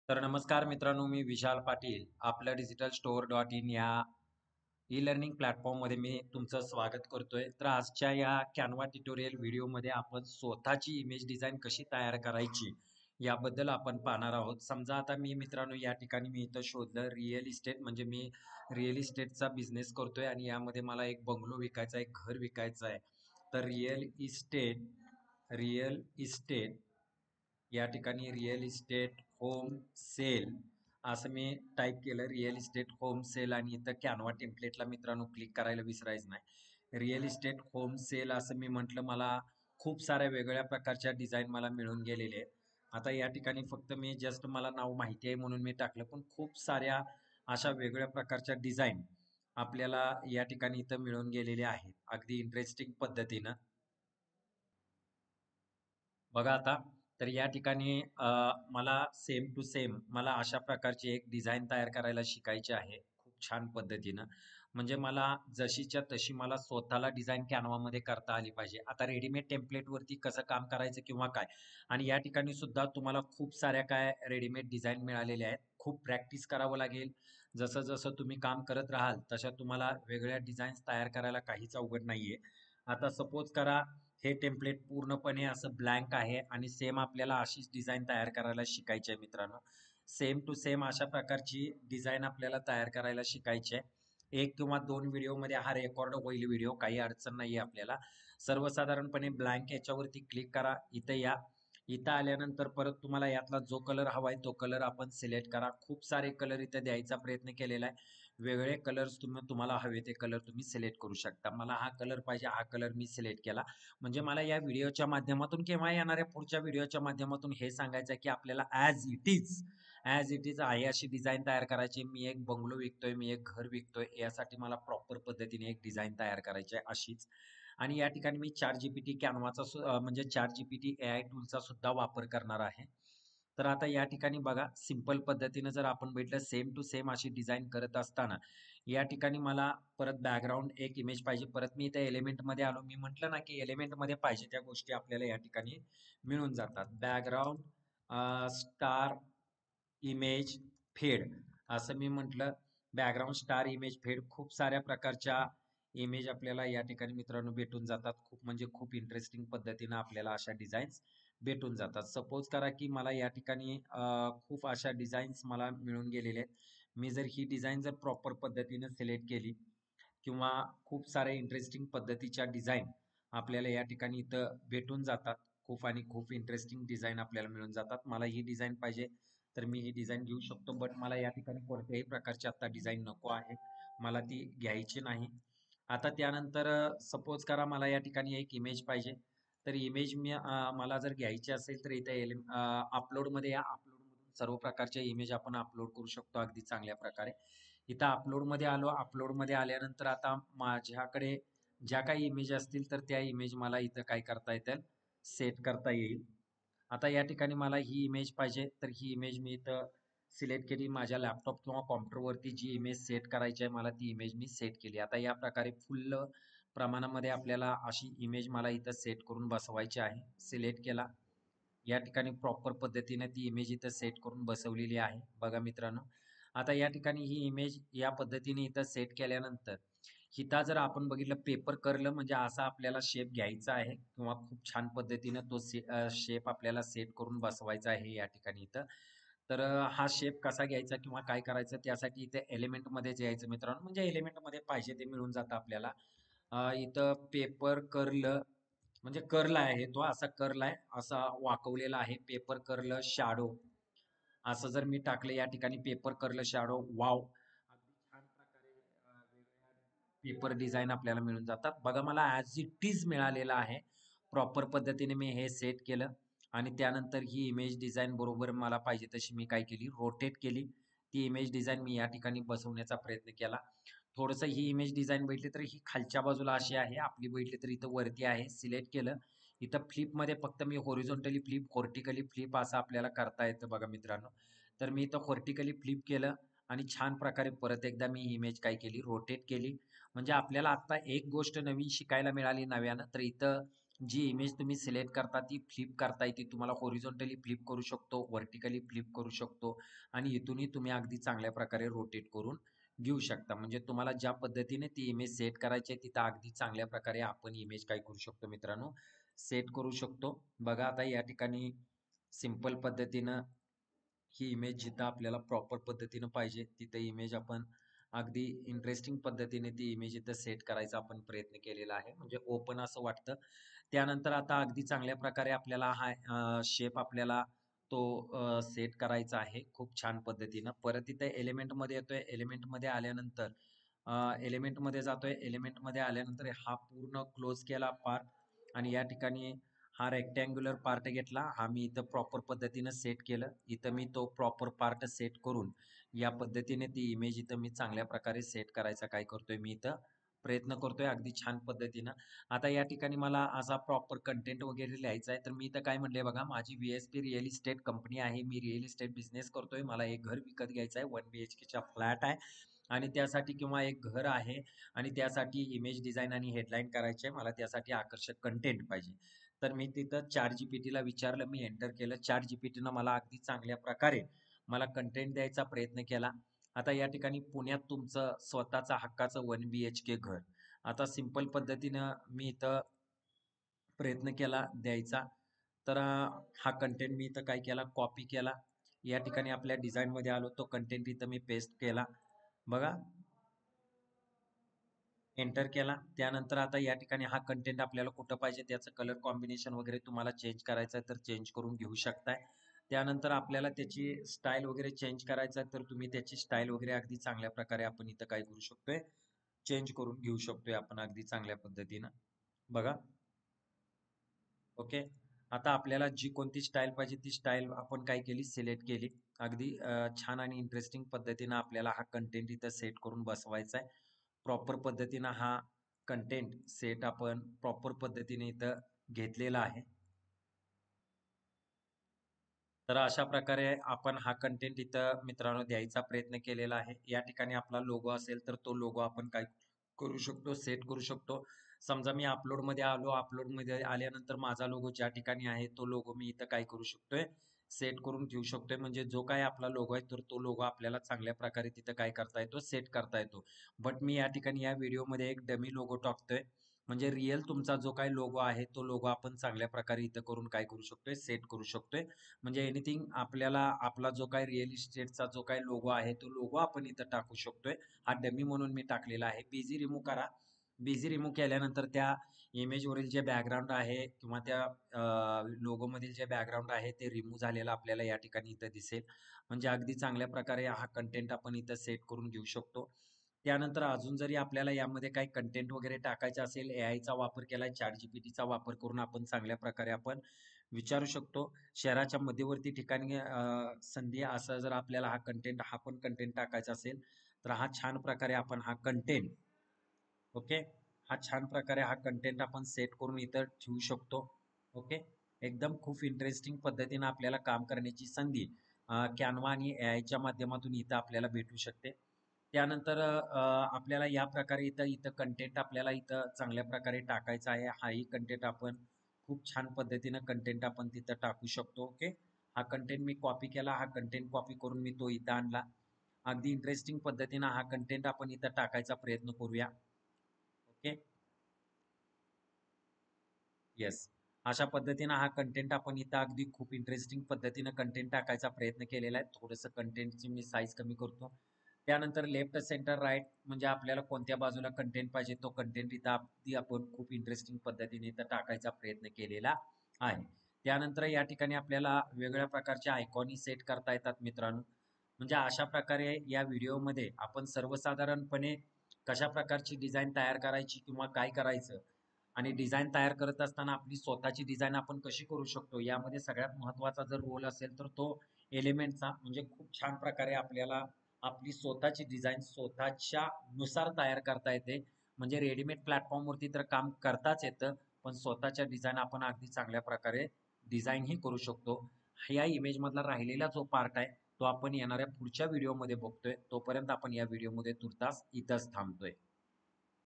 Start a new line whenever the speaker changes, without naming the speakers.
तर नमस्कार मित्रांनो, मी विशाल पाटील. आपल्या डिजिटल स्टोअर डॉट इन या ई लर्निंग प्लॅटफॉर्ममध्ये मी तुमचं स्वागत करतोय. तर आजच्या या कॅनव्हा ट्युटोरियल व्हिडिओमध्ये आपण स्वतःची इमेज डिझाईन कशी तयार करायची याबद्दल आपण पाहणार आहोत. समजा आता मी मित्रांनो या ठिकाणी मी इथं शोधलं रिअल इस्टेट, म्हणजे मी रिअल इस्टेटचा बिझनेस करतोय आणि यामध्ये मला एक बंगलो विकायचा आहे, एक घर विकायचं आहे. तर रिअल इस्टेट या ठिकाणी रिअल इस्टेट होम सेल असं मी टाईप केलं, रिअल इस्टेट होम सेल, आणि इथं कॅनव्हा टेम्पलेटला मित्रांनो क्लिक करायला विसरायचं नाही. रिअल इस्टेट होम सेल असं मी म्हटलं, मला खूप साऱ्या वेगवेगळ्या प्रकारच्या डिझाईन मला मिळून गेलेले आहेत. आता या ठिकाणी फक्त मी जस्ट मला नाव माहिती आहे म्हणून मी टाकलं, पण खूप साऱ्या अशा वेगवेगळ्या प्रकारच्या डिझाईन आपल्याला या ठिकाणी इथं मिळून गेलेल्या आहेत अगदी इंटरेस्टिंग पद्धतीनं. बघा आता, तर या ठिकाणी मला सेम टू सेम मला अशा प्रकारची एक डिझाईन तयार करायला शिकायची आहे खूप छान पद्धतीनं. म्हणजे मला जशीच्या तशी मला स्वतःला डिझाईन कॅनव्हामध्ये करता आली पाहिजे. आता रेडीमेड टेम्पलेटवरती कसं काम करायचं किंवा काय, आणि या ठिकाणी सुद्धा तुम्हाला खूप साऱ्या काय रेडीमेड डिझाईन मिळालेल्या आहेत. खूप प्रॅक्टिस करावं लागेल. जसं जसं तुम्ही काम करत राहाल तशा तुम्हाला वेगळ्या डिझाईन्स तयार करायला काहीच अवघड नाहीये. आता सपोज करा, हे टेम्पलेट पूर्णपणे असं ब्लँक आहे आणि सेम आपल्याला अशीच डिझाईन तयार करायला शिकायची आहे मित्रांनो. सेम टू सेम अशा प्रकारची डिझाईन आपल्याला तयार करायला शिकायची आहे. 1 किंवा 2 व्हिडिओमध्ये हा रेकॉर्ड होईल व्हिडिओ, काही अडचण नाही आहे आपल्याला. सर्वसाधारणपणे ब्लँक याच्यावरती क्लिक करा. इथं या. इथं आल्यानंतर परत तुम्हाला यातला जो कलर हवा आहे तो कलर आपण सिलेक्ट करा. खूप सारे कलर इथं द्यायचा प्रयत्न केलेला आहे. वेगळे कलर्स तुम्हाला हवे ते कलर तुम्ही सिलेक्ट करू शकता. मला हा कलर पाहिजे, हा कलर मी सिलेक्ट केला. म्हणजे मला या व्हिडिओच्या माध्यमातून किंवा येणाऱ्या पुढच्या व्हिडिओच्या माध्यमातून हे सांगायचं आहे की आपल्याला ॲज इट इज आहे अशी डिझाईन तयार करायची. मी एक बंगलो विकतोय, मी एक घर विकतोय, यासाठी मला प्रॉपर पद्धतीने एक डिझाईन तयार करायची आहे अशीच. आणि या ठिकाणी मी ChatGPT कॅनव्हाचा म्हणजे ChatGPT AI टूलचा सुद्धा वापर करणार आहे. तर आता या ठिकाणी बघा, सिंपल पद्धतीनं जर आपण बघितलं सेम टू सेम अशी डिझाईन करत असताना या ठिकाणी मला परत बॅकग्राऊंड एक इमेज पाहिजे. परत मी त्या एलिमेंटमध्ये आलो. मी म्हटलं ना की एलिमेंटमध्ये पाहिजे त्या गोष्टी आपल्याला या ठिकाणी मिळून जातात. बॅकग्राऊंड स्टार इमेज फेड असं मी म्हटलं. बॅकग्राऊंड स्टार इमेज फेड खूप साऱ्या प्रकारच्या इमेज आपल्याला या ठिकाणी मित्रांनो भेटून जातात. खूप म्हणजे खूप इंटरेस्टिंग पद्धतीनं आपल्याला अशा डिझाईन्स भेटून जातात. सपोज करा की मला या ठिकाणी खूप अशा डिझाईन्स मला मिळून गेलेल्या आहेत. मी जर ही डिझाईन जर प्रॉपर पद्धतीनं सिलेक्ट केली किंवा खूप साऱ्या इंटरेस्टिंग पद्धतीच्या डिझाईन आपल्याला या ठिकाणी इथं भेटून जातात. खूप आणि खूप इंटरेस्टिंग डिझाईन आपल्याला मिळून जातात. मला ही डिझाईन पाहिजे तर मी ही डिझाईन घेऊ शकतो, बट मला या ठिकाणी कोणत्याही प्रकारची आता डिझाईन नको आहे. मला ती घ्यायची नाही. आता त्यानंतर सपोज करा मला या ठिकाणी एक इमेज पाहिजे. तर इमेज मला जर घ्यायची असेल तर इथे अपलोडमध्ये या. अपलोडमधून सर्व प्रकारच्या इमेज आपण अपलोड करू शकतो अगदी चांगल्या प्रकारे. इथं अपलोडमध्ये आलो. अपलोडमध्ये आल्यानंतर आता माझ्याकडे ज्या काही इमेज असतील तर त्या इमेज मला इथं काय करता येतील, सेट करता येईल. आता या ठिकाणी मला ही इमेज पाहिजे तर ही इमेज मी इथं सिलेक्ट केली. माझ्या लॅपटॉप किंवा कॉम्प्युटरवरती जी इमेज सेट करायची आहे मला ती इमेज मी सेट केली. आता या प्रकारे फुल प्रमाणामध्ये आपल्याला अशी इमेज मला इथं सेट करून बसवायची आहे. सिलेक्ट केला. या ठिकाणी प्रॉपर पद्धतीने ती इमेज इथं सेट करून बसवलेली आहे. बघा मित्रांनो, आता या ठिकाणी ही इमेज या पद्धतीने इथं सेट केल्यानंतर इथं जर आपण बघितलं पेपर कर्ल, म्हणजे असा आपल्याला शेप घ्यायचा आहे किंवा खूप छान पद्धतीनं तो शेप आपल्याला सेट करून बसवायचा आहे या ठिकाणी इथं. तर हा शेप कसा घ्यायचा किंवा काय करायचं त्यासाठी इथे एलिमेंटमध्येच यायचं मित्रांनो. म्हणजे एलिमेंटमध्ये पाहिजे ते मिळून जातं आपल्याला. इथं पेपर कर्ल म्हणजे कर्ल आहे, तो असा कर्ल आहे, असा वाकवलेला आहे. पेपर कर्ल शॅडो असं जर मी टाकलं या ठिकाणी पेपर कर्ल शॅडो, वाव, अगदी छान प्रकारे वेगवेगळ्या पेपर डिझाईन आपल्याला मिळून जातात. बघा मला ॲज इट इज मिळालेलं आहे. प्रॉपर पद्धतीने मी हे सेट केलं आणि त्यानंतर ही इमेज डिझाईन बरोबर मला पाहिजे तशी मी काय केली, रोटेट केली. ती इमेज डिझाईन मी या ठिकाणी बसवण्याचा प्रयत्न केला. थोडंसं ही इमेज डिझाईन बघितली तर ही खालच्या बाजूला अशी आहे, आपली बघितली तर इथं वरती आहे. सिलेक्ट केलं. इथं फ्लिपमध्ये फक्त मी हॉरिझॉन्टली फ्लिप, व्हर्टिकली फ्लिप असं आपल्याला करता येतं बघा मित्रांनो. तर मी इथं व्हर्टिकली फ्लिप केलं आणि छान प्रकारे परत एकदा मी इमेज काय केली, रोटेट केली. म्हणजे आपल्याला आता एक गोष्ट नवीन शिकायला मिळाली नव्यानं. तर इथं जी इमेज तुम्ही सिलेक्ट करता ती फ्लिप करता येते. तुम्हाला हॉरिझॉन्टली फ्लिप करू शकतो, व्हर्टिकली फ्लिप करू शकतो आणि इथूनही तुम्ही अगदी चांगल्या प्रकारे रोटेट करून घेऊ शकता. म्हणजे तुम्हाला ज्या पद्धतीने ती इमेज सेट करायची आहे, तिथं अगदी चांगल्या प्रकारे आपण इमेज काय करू शकतो मित्रांनो, सेट करू शकतो. बघा आता या ठिकाणी सिंपल पद्धतीनं ही इमेज जिथं आपल्याला प्रॉपर पद्धतीनं पाहिजे, तिथं इमेज आपण अगदी इंटरेस्टिंग पद्धतीने ती इमेज इथं सेट करायचा आपण प्रयत्न केलेला आहे. म्हणजे ओपन असं वाटतं. त्यानंतर आता अगदी चांगल्या प्रकारे आपल्याला हा शेप आपल्याला तो सेट करायचा आहे खूप छान पद्धतीनं. परत इथे एलिमेंटमध्ये येतोय. एलिमेंटमध्ये आल्यानंतर एलिमेंटमध्ये जातोय. एलिमेंटमध्ये आल्यानंतर हा पूर्ण क्लोज केला पार्ट आणि या ठिकाणी हा रेक्टँग्युलर पार्ट घेतला. हा मी इथं प्रॉपर पद्धतीनं सेट केलं. इथं मी तो प्रॉपर पार्ट सेट करून या पद्धतीने ती इमेज इथं मी चांगल्या प्रकारे सेट करायचा काय करतोय मी इथं प्रयत्न करतोय अगदी छान पद्धतीनं. आता या ठिकाणी मला असा प्रॉपर कंटेंट वगैरे लिहायचा आहे, तर मी इथं काय म्हटलंय बघा, माझी व्ही-एस-पी रिअल इस्टेट कंपनी आहे. मी रिअल इस्टेट बिझनेस करतोय. मला एक घर विकत घ्यायचं आहे. 1 बीएचकेचा फ्लॅट आहे आणि त्यासाठी किंवा एक घर आहे आणि त्यासाठी इमेज डिझाइन आणि हेडलाईन करायची आहे. मला त्यासाठी आकर्षक कंटेंट पाहिजे. तर मी तिथं ChatGPTला विचारलं, मी एंटर केलं. ChatGPTनं मला अगदी चांगल्या प्रकारे मला कंटेंट द्यायचा प्रयत्न केला. आता या ठिकाणी पुण्यात तुमचं स्वतःचं हक्काचं 1 बीएचके घर. आता सिंपल पद्धतीनं मी इथं प्रयत्न केला द्यायचा. तर हा कंटेंट मी इथं काय केला, कॉपी केला. या ठिकाणी आपल्या डिझाइनमध्ये आलो. तो कंटेंट इथं मी पेस्ट केला. बघा, एंटर केला. त्यानंतर आता या ठिकाणी हा कंटेंट आपल्याला कुठं पाहिजे त्याचं कलर कॉम्बिनेशन वगैरे तुम्हाला चेंज करायचं आहे तर चेंज करून घेऊ शकताय. त्यानंतर आपल्याला त्याची स्टाईल वगैरे चेंज करायचं आहे तर तुम्ही त्याची स्टाईल वगैरे अगदी चांगल्या प्रकारे आपण इथं काय करू शकतोय, चेंज करून घेऊ शकतोय आपण अगदी चांगल्या पद्धतीनं. बघा, ओके. आता आपल्याला जी कोणती स्टाईल पाहिजे ती स्टाईल आपण काय केली, सिलेक्ट केली. अगदी छान आणि इंटरेस्टिंग पद्धतीनं आपल्याला हा कंटेंट इथं सेट करून बसवायचा आहे. प्रॉपर पद्धतीनं हा कंटेंट सेट आपण प्रॉपर पद्धतीने इथं घेतलेला आहे. तर अशा प्रकारे आपण हा कंटेंट इथं मित्रांनो द्यायचा प्रयत्न केलेला आहे. या ठिकाणी आपला लोगो असेल तर तो लोगो आपण काय करू शकतो, सेट करू शकतो. समजा मी अपलोडमध्ये आलो, अपलोडमध्ये आल्यानंतर माझा लोगो ज्या ठिकाणी आहे तो लोगो मी इथं काय करू शकतोय, सेट करून ठेवू शकतोय. म्हणजे जो काही आपला लोगो आहे तर तो लोगो आपल्याला चांगल्या प्रकारे तिथं काय करता येतो, सेट करता येतो. बट मी या ठिकाणी या व्हिडिओमध्ये एक डमी लोगो टाकतोय. म्हणजे रिअल तुमचा जो काही लोगो आहे तो लोगो आपण चांगल्या प्रकारे इथं करून काय करू शकतोय, सेट करू शकतोय. म्हणजे एनिथिंग आपल्याला आपला जो काही रिअल इस्टेटचा जो काही लोगो आहे तो लोगो आपण इथं टाकू शकतोय. हा डमी म्हणून मी टाकलेला आहे. बीजी रिमूव्ह करा. बीजी रिमूव्ह केल्यानंतर त्या इमेजवरील जे बॅकग्राऊंड आहे किंवा त्या लोगोमधील जे बॅकग्राऊंड आहे ते रिमूव्ह झालेलं आपल्याला या ठिकाणी इथं दिसेल. म्हणजे अगदी चांगल्या प्रकारे हा कंटेंट आपण इथं सेट करून घेऊ शकतो. त्यानंतर अजून जरी आपल्याला यामध्ये काही कंटेंट वगैरे टाकायचं असेल, एआयचा वापर केलाय, ChatGPTचा वापर करून आपण चांगल्या प्रकारे आपण विचारू शकतो. शहराच्या मध्यवर्ती ठिकाणी संधी असा जर आपल्याला हा पण कंटेंट टाकायचा असेल, तर हा छान प्रकारे आपण हा कंटेंट ओके. हा छान प्रकारे हा कंटेंट आपण सेट करून इथं ठेवू शकतो. ओके. एकदम खूप इंटरेस्टिंग पद्धतीनं आपल्याला काम करण्याची संधी Canva आणि एआयच्या माध्यमातून इथं आपल्याला भेटू शकते. त्यानंतर आपल्याला या प्रकारे इथं इथं कंटेंट आपल्याला इथं चांगल्या प्रकारे टाकायचा आहे. हाही कंटेंट आपण खूप छान पद्धतीनं कंटेंट आपण तिथं टाकू शकतो. ओके. हा कंटेंट मी कॉपी केला. हा कंटेंट कॉपी करून मी तो इथं आणला. अगदी इंटरेस्टिंग पद्धतीनं हा कंटेंट आपण इथं टाकायचा प्रयत्न करूया. ओके. येस. अशा पद्धतीनं हा कंटेंट आपण इथं अगदी खूप इंटरेस्टिंग पद्धतीनं कंटेंट टाकायचा प्रयत्न केलेला आहे. थोडंसं कंटेंटची मी साईज कमी करतो. त्यानंतर लेफ्ट, सेंटर, राइट म्हणजे आपल्याला कोणत्या बाजूला कंटेंट पाहिजे तो कंटेंट इथं अगदी आपण खूप इंटरेस्टिंग पद्धतीने इथं टाकायचा प्रयत्न केलेला आहे. त्यानंतर या ठिकाणी आपल्याला वेगवेगळ्या प्रकारचे आयकॉनही सेट करता येतात मित्रांनो. म्हणजे अशा प्रकारे या व्हिडिओमध्ये आपण सर्वसाधारणपणे कशा प्रकारची डिझाइन तयार करायची किंवा काय करायचं आणि डिझाइन तयार करत असताना आपली स्वतःची डिझाइन आपण कशी करू शकतो यामध्ये सगळ्यात महत्त्वाचा जर रोल असेल तर तो एलिमेंटचा म्हणजे खूप छान प्रकारे आपल्याला आपली स्वतःची डिझाइन स्वतःच्या नुसार तयार करता येते. म्हणजे रेडीमेड प्लॅटफॉर्मवरती तर काम करताच येतं, पण स्वतःच्या डिझाइन आपण अगदी चांगल्या प्रकारे डिझाइनही करू शकतो. या इमेजमधला राहिलेला जो पार्ट आहे, तो आपण येणाऱ्या पुढच्या व्हिडिओमध्ये बघतोय. तोपर्यंत आपण या व्हिडिओमध्ये तूर्तास इथंच थांबतोय.